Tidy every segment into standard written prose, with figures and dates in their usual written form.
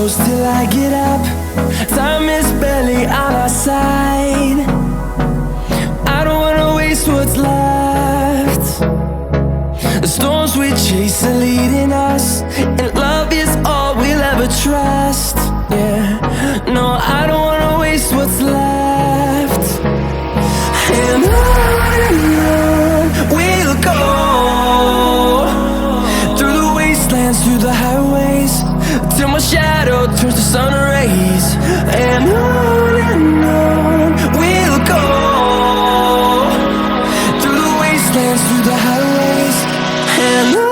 close till I get up. Time is barely on our side. I don't wanna waste what's left. The storms we chase are leading us, and love is all we'll ever trust. Yeah, no, I don't wanna waste what's left. And on we'll go, through the wastelands, through the highways, till my shadow turns to sun rays. And on we'll go, through the wastelands, through the highways, and on.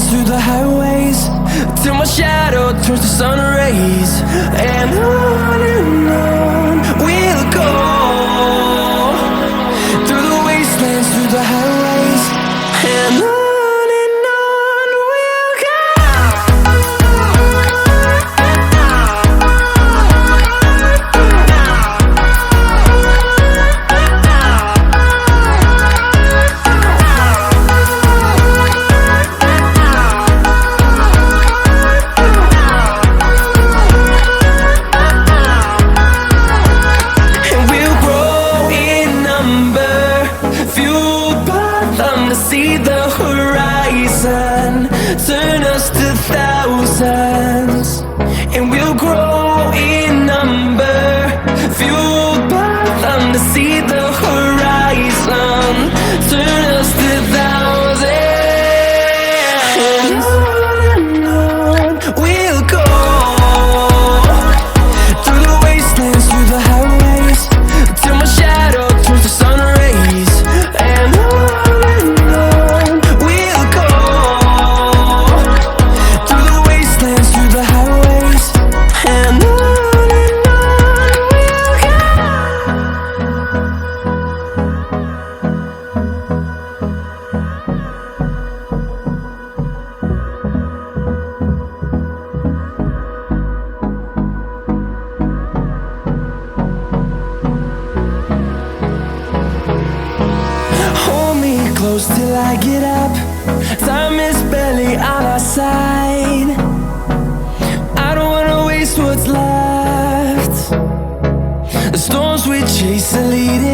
Through the highways, till my shadow turns to sun rays. And on we'll go, through the wastelands, through the highways, and on. See the horizon turn us to thousands, and we'll grow in number, fueled by them. To see the horizon turn us to thousands, and on we'll go, through the wastelands, through the highways, till my shadow turns to sun rays. And close till I get up. Time is barely on our side. I don't wanna waste what's left. The storms we chase are leading